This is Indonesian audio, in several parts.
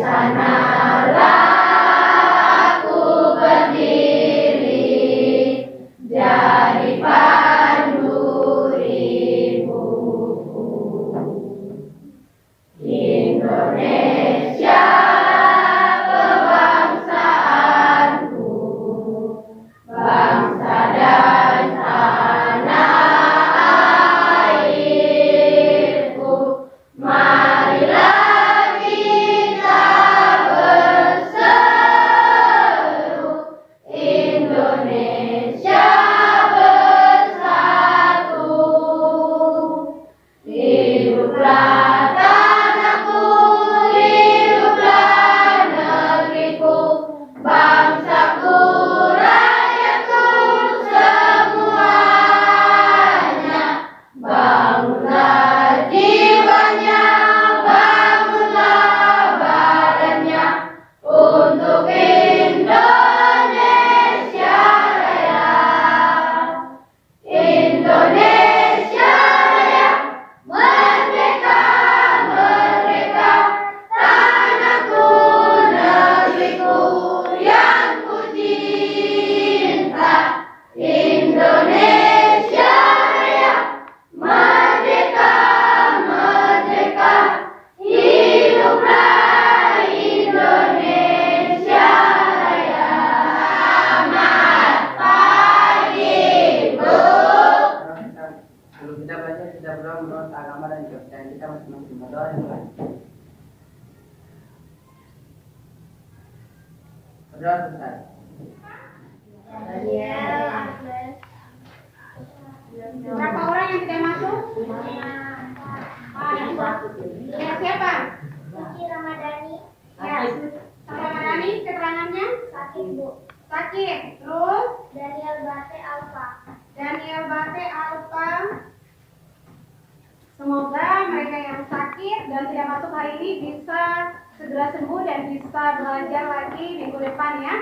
sanalah aku berdiri, jadi pandu ibuku. Indonesia kebangsaanku, bangsa dan tanah airku. Marilah kita berseru, Indonesia bersatu. Hiduplah tanahku, hiduplah negeriku, bangsaku, rakyatku semuanya. Bangunlah jiwanya, bangunlah badannya, untuk Indonesia Raya. Indonesia Raya, merdeka, merdeka, tanahku, negeriku yang ku cinta. Indonesia Raya, merdeka, merdeka, hiduplah Indonesia Raya. Selamat pagi, Bu. Kalau kita baca sudah berdoa menurut agama dan kepercayaan kita masing-masing. Berdoa dimulai. Berdoa selesai. Berapa orang yang tidak masuk? Ya, siapa? Vicky Ramadhani, Ya, Ramadhani, keterangannya? sakit Bu. Sakit. Terus, Daniel Bate Alfa. Daniel Bate Alfa. Semoga mereka yang sakit dan tidak masuk hari ini bisa segera sembuh dan bisa belajar lagi minggu depan ya.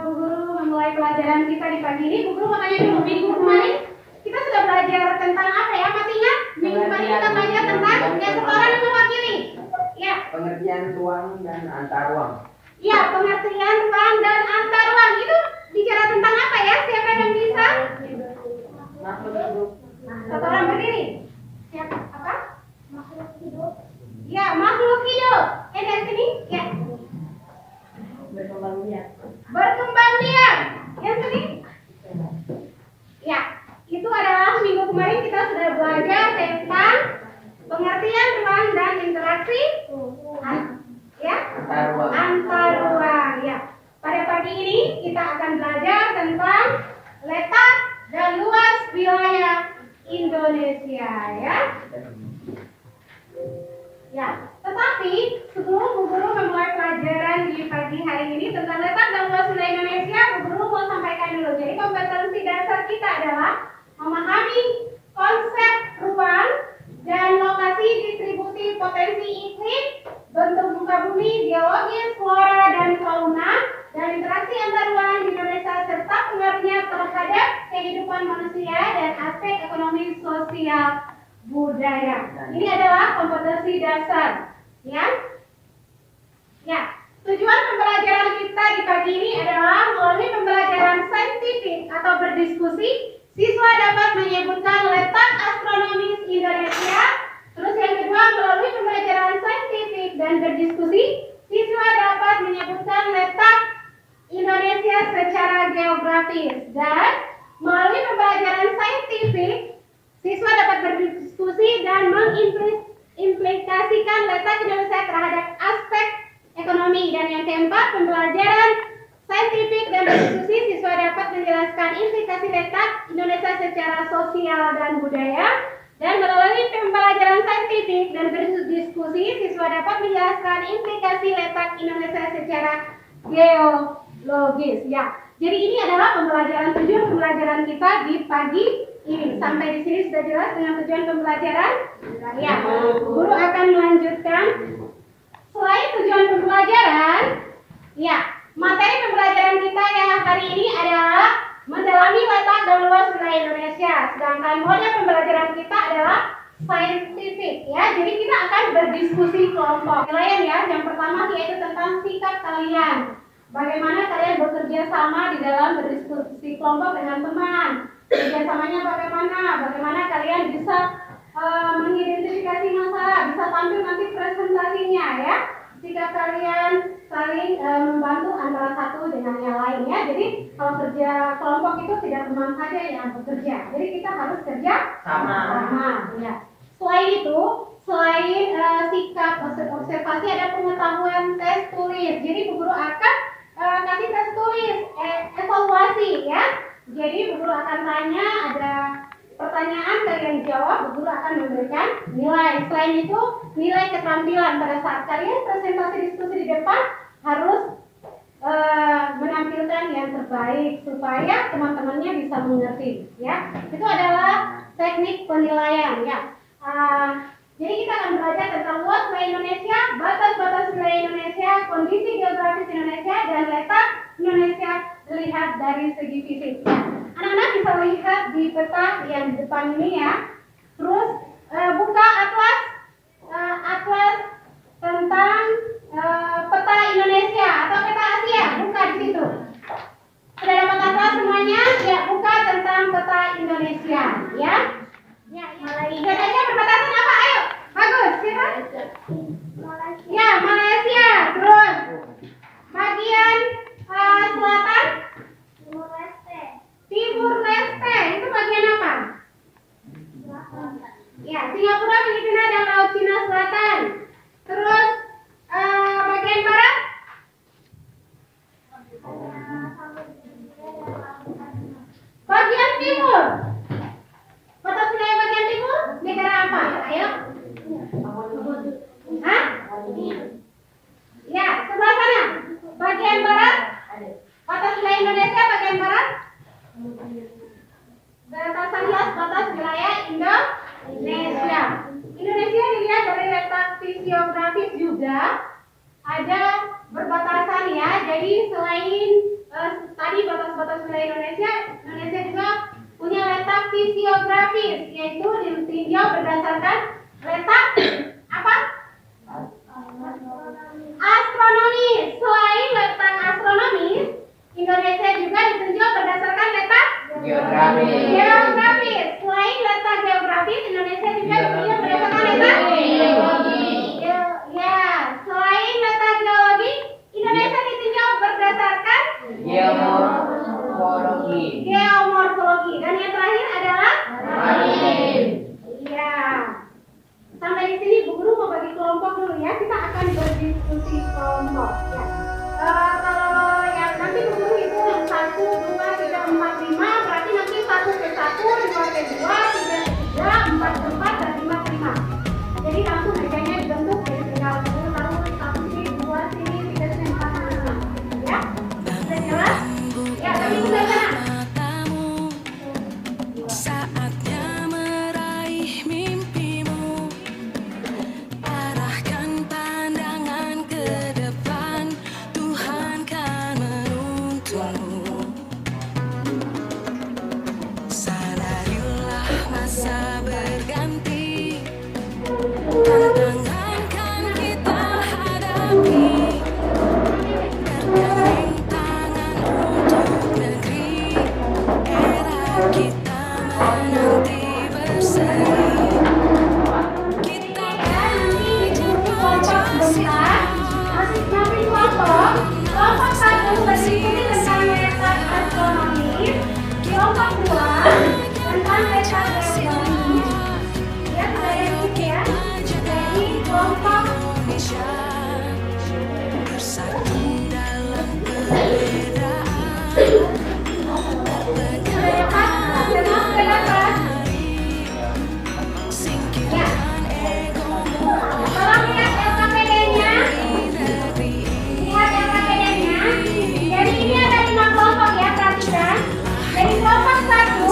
Bu Guru memulai pelajaran kita di pagi ini. Bu Guru mau tanya dulu, minggu kemarin kita sudah belajar tentang apa ya? Masih ingat? Minggu kemarin kita belajar tentang yang satu orang yang mewakili. Ya, Pengertian ruang dan antar ruang. ya, pengertian ruang dan antar ruang itu bicara tentang apa ya? Siapa yang bisa? Makhluk hidup. Satu orang berdiri. Siapa? Apa? Makhluk hidup. Ya, makhluk hidup. Dari sini? Ya. Berkembang biak. Berkembang biak. Yang sini? Ya, itu adalah minggu kemarin kita sudah belajar tentang pengertian ruang dan interaksi. Ya, Antar ruang. antar ruang. Ya. Pada pagi ini kita akan belajar tentang letak dan luas wilayah Indonesia ya. Ya, tetapi sebelum Bu Guru memulai pelajaran di pagi hari ini tentang letak dan luas wilayah Indonesia, Bu Guru mau sampaikan dulu. Jadi kompetensi dasar kita adalah memahami konsep ruang dan lokasi distribusi potensi iklim, bentuk muka bumi, geologis, flora dan fauna, dan interaksi antar ruang di Indonesia serta pengaruhnya terhadap kehidupan manusia dan aspek ekonomi sosial budaya. Ini adalah kompetensi dasar, ya. Ya, tujuan pembelajaran kita di pagi ini adalah melalui pembelajaran saintifik atau berdiskusi, siswa dapat menyebutkan letak astronomis Indonesia. Terus yang kedua, melalui pembelajaran saintifik dan berdiskusi, siswa dapat menyebutkan letak Indonesia secara geografis. Dan melalui pembelajaran saintifik, siswa dapat berdiskusi dan mengimplikasikan letak Indonesia terhadap aspek ekonomi. Dan yang keempat, pembelajaran saintifik dan berdiskusi, siswa dapat menjelaskan implikasi letak Indonesia secara sosial dan budaya. Dan melalui pembelajaran saintifik dan berdiskusi, siswa dapat menjelaskan implikasi letak Indonesia secara geologis. Ya, jadi ini adalah tujuan pembelajaran kita di pagi ini. Sampai di sini sudah jelas dengan tujuan pembelajaran? Ya, guru akan melanjutkan. Selain tujuan pembelajaran, ya, materi pembelajaran kita yang hari ini adalah mendalami letak dan luas wilayah Indonesia. Sedangkan mode pembelajaran kita adalah saintifik, ya. Jadi kita akan berdiskusi diskusi kelompok. Penilaian ya, yang pertama yaitu tentang sikap kalian. Bagaimana kalian bekerja sama di dalam berdiskusi kelompok dengan teman. Kerjasamanya bagaimana kalian bisa mengidentifikasi masalah, bisa tampil nanti presentasinya ya. Jika kalian saling membantu antara satu dengan yang lainnya. Jadi kalau kerja kelompok itu tidak teman saja yang bekerja. Jadi kita harus kerja sama. Ya. Selain itu, selain sikap observasi, ada pengetahuan tes tulis. Jadi Bu Guru akan kasih tes tulis, evaluasi ya. Jadi Bu Guru akan tanya, ada pertanyaan, kalian jawab, Bu Guru akan memberikan nilai. Selain itu, nilai keterampilan pada saat kalian presentasi diskusi di depan harus menampilkan yang terbaik supaya teman-temannya bisa mengerti ya. Itu adalah teknik penilaian ya. Jadi kita akan belajar tentang luas wilayah Indonesia, batas-batas wilayah Indonesia, kondisi geografis Indonesia, dan letak Indonesia dilihat dari segi fisik. Ya. Anak-anak bisa lihat di peta yang di depan ini ya. Terus buka atlas tentang peta Indonesia atau peta Asia, buka di situ. Sudah dapat atlas semuanya? Ya, buka tentang peta Indonesia ya. Indonesia berbatasan apa? Ayo, bagus, siapa? Ya, Malaysia. Terus bagian selatan? Timur Leste. Itu bagian apa? Ya, Singapura, Filipina, dan Laut Cina Selatan. Terus bagian barat? Bagian timur. Batas wilayah bagian timur negara apa? Ayo. Hah? Ya, sebelah sana. Bagian barat. Batas wilayah Indonesia bagian barat. Batasan luas batas wilayah Indonesia. Indonesia dilihat dari letak fisiografis juga ada berbatasan ya. Jadi selain tadi batas-batas wilayah Indonesia juga punya letak fisiografis, yaitu ditinjau berdasarkan letak apa? Astronomis. Selain letak astronomis, Indonesia juga ditinjau berdasarkan letak geografis. Selain letak geografis, Indonesia juga ditinjau berdasarkan letak geologi. Ya, selain letak geologi, Indonesia ditinjau berdasarkan geomorfologi. Dan yang terakhir adalah maritim. Iya. Sampai di sini Bu Guru mau bagi kelompok dulu ya. Kita akan berdiskusi kelompok ya. Kalau yang nanti Bu Guru itu yang 1, 2, 3, 4, 5, berarti nanti 1 ke 1, 2 ke 2, 3 ke 3, 4 ke 4, dan 5 ke 5. Jadi langsung mejanya dibentuk, jadi tinggal Bu Guru taruh 1 sini, 2 sini, 3 sini, 4 sini, 5. Ya? Sudah jelas? Ya, tapi sudah sana. Saatnya meraih mimpimu, arahkan pandangan ke depan, Tuhan kan menuntunmu. Sadarilah masa berganti, tantangan kan kita hadapi, bergandeng tangan untuk negeri, era kita menanti berseri. Kita belajar Pancasila, Kelompok 1 berdiskusi tentang letak astronomis, kelompok 2 tentang letak geologi. Ya, saya ya. Jadi kelompok Indonesia bersatu dalam perbedaan, singkirkan egomu. tolong lihat LKPD-nya. Lihat LKPD-nya. Jadi ini ada 5 kelompok ya, perhatikan. Dari kelompok 1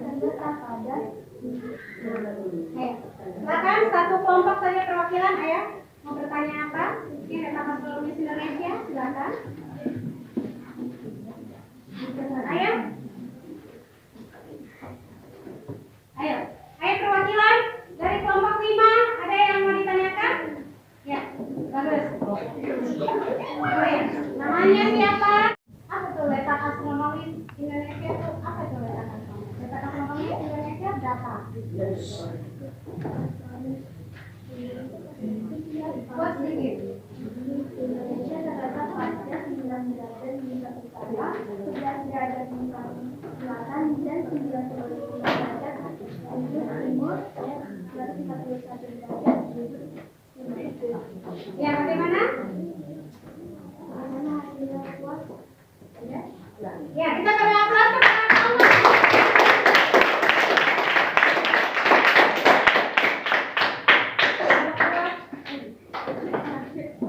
terletak pada Silakan satu kelompok saja perwakilan, ayo. Mau bertanya apa? Mungkin Letak Astronomis Indonesia, silakan. Ayo. Ayo. Ayo perwakilan dari kelompok 5, ada yang mau ditanyakan? Ya, bagus. Namanya siapa? Apa tuh Letak Astronomis Indonesia itu? Apa tuh Letak Astronomis? Letak Astronomis Indonesia berapa? Buat sedikit. Indonesia terletak pada 9 derajat bintang utara, 11 derajat bintang selatan, dan 95 derajat bintang timur, dan 141 derajat bintang timur. Ya, bagaimana? Bagaimana hasilnya puas? Ya, kita beri aplaus kepada kamu.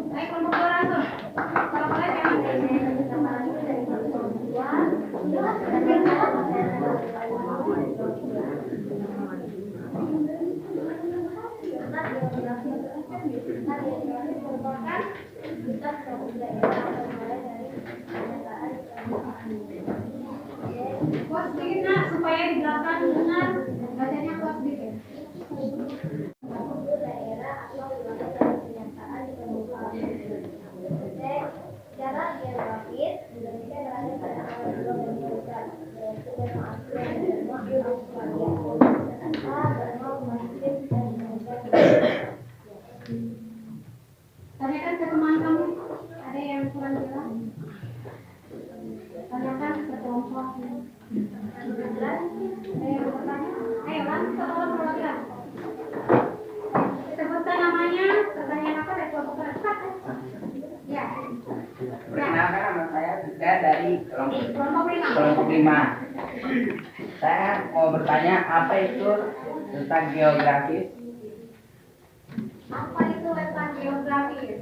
Baik, kelompok 2 langsung. Kalau boleh jangan. Kuat sedikit nak, supaya di belakang dengar bacanya kuat sedikit. Daerah atau wilayah pernyataan di permukaan bumi. Secara geografis, Indonesia berada pada awal gelombang geografi, yaitu benua Asia dan benua Australia. Antara benua Mesir dan Indonesia. Tanyakan ke teman kamu, ada yang kurang jelas? Tanyakan ke kelompok. Ada yang bertanya? Ayo langsung ke tolong perwakilan. Sebutkan namanya, pertanyaan apa dari kelompok keempat? Ya. Perkenalkan nama saya dari Kelompok 5. kelompok 5. Saya mau bertanya apa itu tentang geografis? Apa itu letak geografis?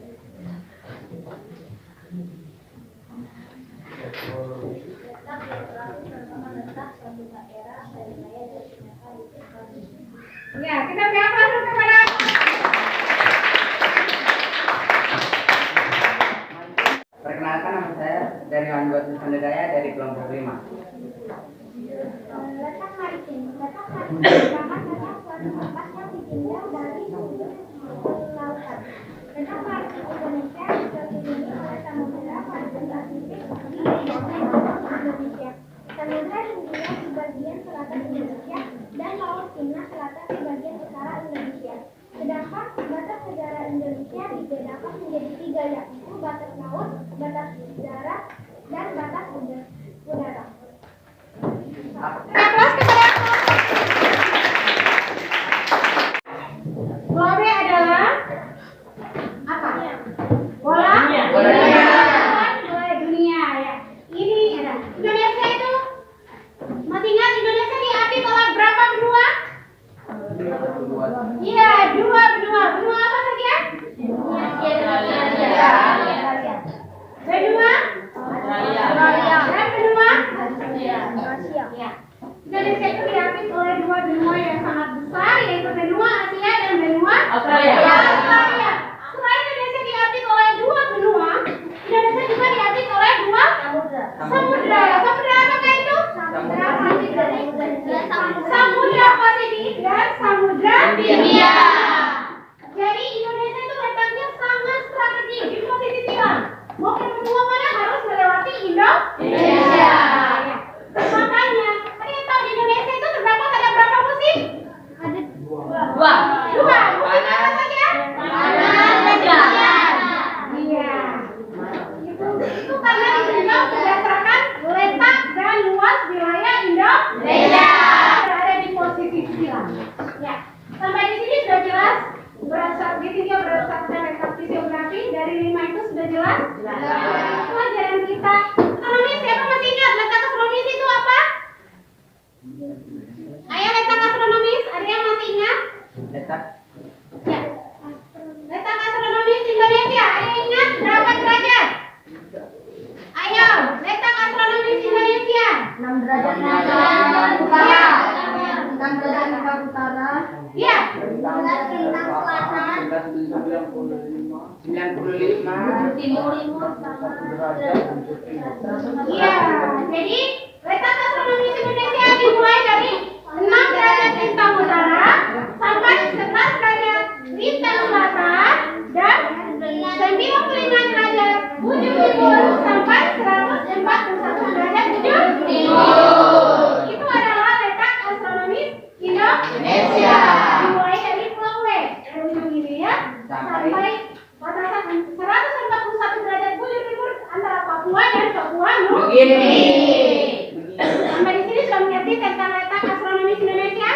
Letak geografis merupakan letak suatu daerah atau wilayah yang ternyata di Ya, kita beri aplaus kepada. Perkenalkan nama saya dari Wanbuat Sandadaya dari kelompok 5. letak maritim. Letak maritim merupakan letak suatu tempat yang ditinjau dari sudut lautan. Letak maritim Indonesia dikelilingi oleh Samudra Pasifik di Indonesia, Samudra Hindia di bagian selatan Indonesia, dan Laut Cina Selatan di bagian utara Indonesia. Sedangkan batas negara Indonesia dibedakan menjadi 3, yaitu batas laut, batas darat, dan batas udara. Aplaus kepada Globe adalah apa? Bola? Bola dunia ya. Ini ada. Indonesia itu masih ingat Indonesia diapit oleh berapa benua? Iya, 2 benua. Benua apa saja? Benua? Dan benua? Ya. Indonesia itu diapit oleh 2 benua yang sangat besar, yaitu benua Asia dan benua Australia. Selain Indonesia diapit oleh 2 benua, Indonesia juga diapit oleh 2 samudra. Samudra apakah itu? Samudra Pasifik dan Samudra Hindia. Jadi Indonesia itu letaknya sangat strategis di posisi 9. Mau ke benua mana harus melewati Indonesia. Ya. Makanya, tadi tahu di Indonesia itu terdapat ada berapa musim? Ada 2. Musim apa saja? Panas dan hujan. Iya. Itu karena ditinjau berdasarkan letak dan luas wilayah Indonesia. Berada di posisi 9. Ya. Sampai di sini sudah jelas. Ditinjau berdasarkan letak geografi dari 5 itu sudah jelas. Pelajaran kita. Astronomis, siapa masih ingat letak astronomis itu apa? Ayo letak astronomis, ada yang masih ingat? Letak Ya. Letak astronomis Indonesia, ada yang ingat berapa derajat? Ayo, letak astronomis Indonesia. 6 derajat. Ya. Iya, jadi letak astronomis Indonesia dimulai dari 6 derajat lintang utara sampai 11 derajat lintang selatan dan 95 derajat bujur timur sampai 141 derajat bujur timur. Itu adalah letak astronomis Indonesia. Dimulai dari Pulau W, ujung ini ya, sampai batasan 141 derajat bujur timur antara Papua dan Papua Nugini. Sampai di sini sudah mengerti tentang letak astronomis Indonesia?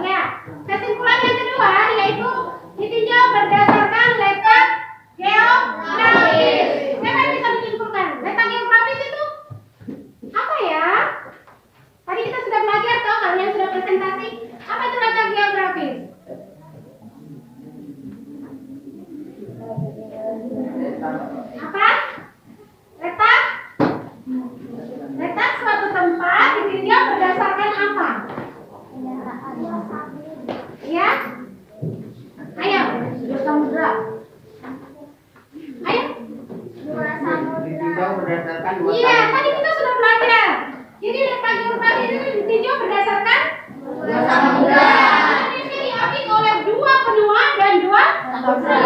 Ya. Kesimpulan yang kedua yaitu ditinjau berdasarkan letak geografis. Siapa yang bisa menyimpulkan? Letak geografis itu apa ya? Tadi kita sudah belajar toh, kalian sudah presentasi. Apa itu letak geografis? Apa? Letak suatu tempat ditinjau berdasarkan apa? Ya? Ayo, samudra. Ayo. Ditinjau berdasarkan dua Iya, tadi kita sudah belajar. Jadi letak geografis itu ditinjau berdasarkan dua samudra. Indonesia diapit oleh dua benua dan dua samudra.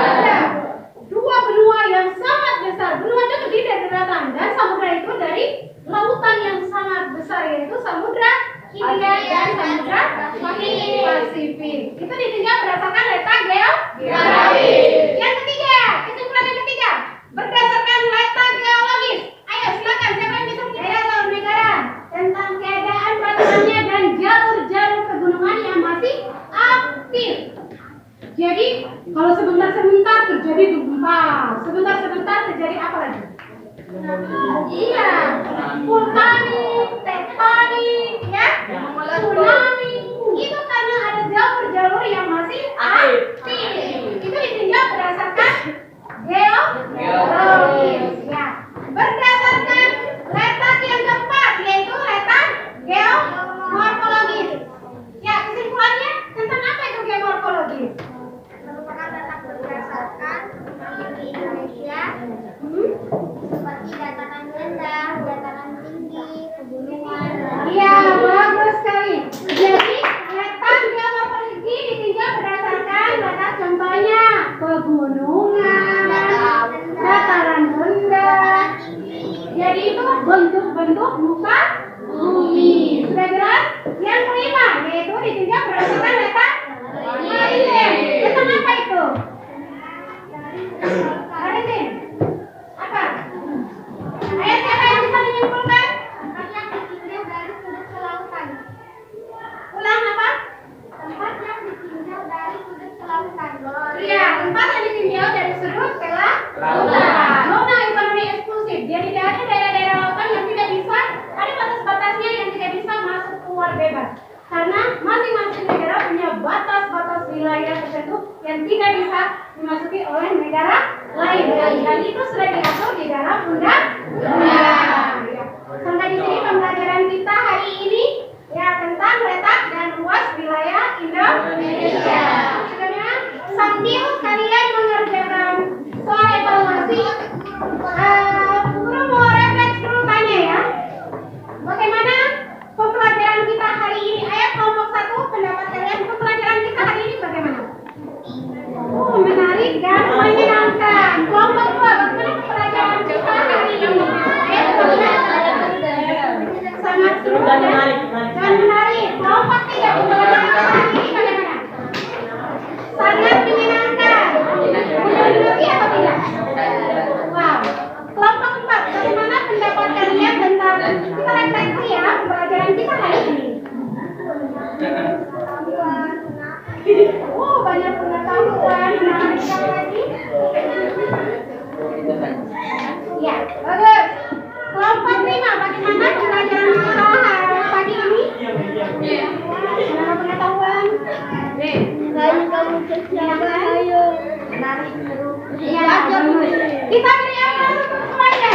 Dua benua yang sangat besar. Benua itu terdiri dari daratan dan samudra itu dari lautan yang sangat besar, yaitu Samudra Hindia dan Samudra Pasifik. Itu ditinjau berdasarkan letak geografis. Yang ketiga, kesimpulan yang ketiga, berdasarkan letak geologis. Ayo silakan, siapa yang bisa menjelaskan negara tentang keadaan batuannya dan jalur-jalur pegunungan yang masih aktif. Jadi kalau sebentar-sebentar terjadi gempa, sebentar-sebentar terjadi apa lagi? Iya, vulkanik, tektonik, ya, tsunami. Itu karena ada jalur-jalur yang masih aktif. Itu ditinjau berdasarkan geologis. Ya, berdasarkan letak yang keempat yaitu letak geomorfologis. Ya, kesimpulannya tentang apa itu geomorfologis? Merupakan letak berdasarkan di Indonesia seperti dataran rendah, dataran tinggi, pegunungan. Iya, bagus sekali. Jadi letak geomorfologi ditinjau berdasarkan letak contohnya pegunungan, dataran rendah. Jadi itu bentuk-bentuk muka bumi. Sudah jelas? Yang kelima yaitu ditinjau berdasarkan letak maritim. Tentang apa itu? Maritim. Apa? Ayo siapa yang bisa menyimpulkan? Tempat yang ditinjau dari sudut kelautan. Ulang apa? Tempat yang ditinjau dari sudut kelautan. Iya, tempat yang ditinjau dari sudut kelautan. Zona ekonomi eksklusif. Jadi ada daerah-daerah lautan yang tidak bisa, ada batas-batasnya yang tidak bisa masuk keluar bebas. Karena masing-masing negara punya batas-batas wilayah tertentu yang tidak bisa dimasuki oleh negara lain. Dan itu sudah diatur di dalam undang-undang. Sampai di sini pembelajaran kita hari ini ya tentang letak dan luas wilayah Indonesia. Sebenarnya sambil kalian mengerjakan soal evaluasi, guru mau refleks dulu tanya ya. Bagaimana pembelajaran kita hari ini? Ayo kelompok 1, pendapat kalian pembelajaran kita hari ini bagaimana? Menarik dan menyenangkan. Kelompok 2, bagaimana pembelajaran kita hari ini? Ayo sangat seru dan menarik. Kelompok 3, pembelajaran kita hari ini bagaimana? Sangat menyenangkan. Mengerti atau tidak? Wow. Kelompok 4, bagaimana pendapat kalian tentang kita refleksi ya pembelajaran kita hari ini? Banyak pengetahuan, menarik sekali lagi. Ya, bagus. Kelompok 5, bagaimana pembelajaran kita pagi ini? Menambah pengetahuan. Kamu kesiapan, ayo. Menarik, seru. Iya, bagus. Kita beri aplaus untuk semuanya.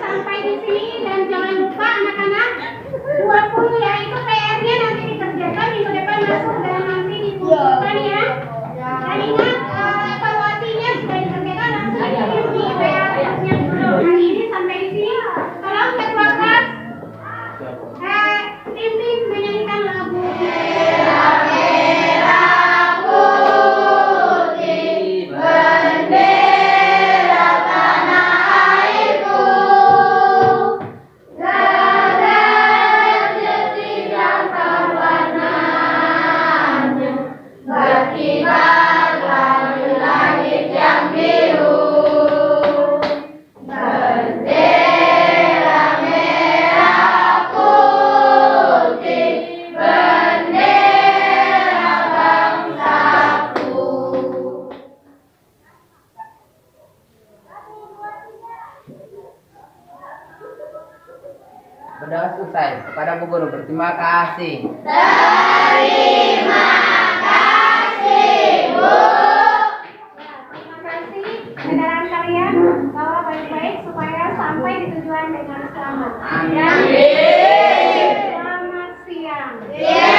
Sampai di sini dan jangan lupa anak-anak 20 yaitu usai. Kepada Bu Guru berterima kasih. Terima kasih, Bu. Terima kasih kendaraan kalian bawa baik-baik supaya sampai di tujuan dengan selamat. Amin. Selamat siang. Siang.